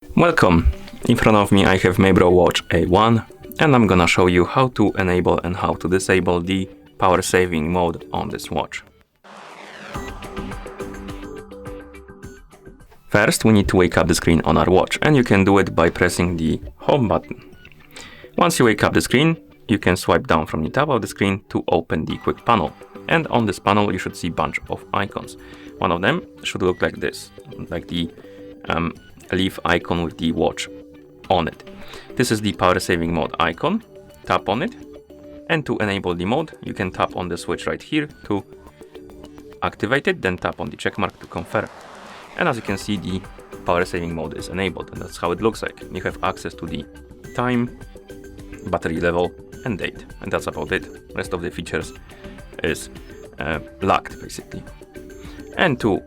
Welcome! In front of me I have Mibro Watch A1 and I'm gonna show you how to enable and how to disable the power saving mode on this watch. First we need to wake up the screen on our watch, and you can do it by pressing the home button. Once you wake up the screen, you can swipe down from the top of the screen to open the quick panel. And on this panel you should see a bunch of icons. One of them should look like this, like the leaf icon with the watch on it. This is the power saving mode icon. Tap on it, and to enable the mode you can tap on the switch right here to activate it, then tap on the check mark to confirm. And as you can see, the power saving mode is enabled, and that's how it looks like. You have access to the time, battery level and date, and that's about it. Rest of the features is locked basically. And to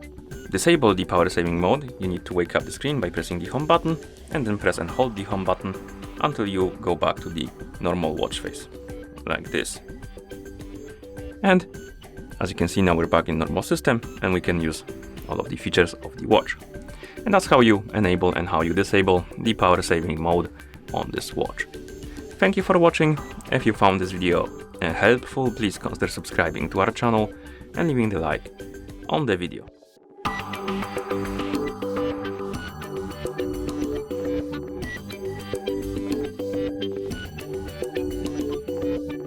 disable the power saving mode, you need to wake up the screen by pressing the home button and then press and hold the home button until you go back to the normal watch face, like this. And as you can see, now we're back in normal system and we can use all of the features of the watch. And that's how you enable and how you disable the power saving mode on this watch. Thank you for watching. If you found this video helpful, please consider subscribing to our channel and leaving the like on the video.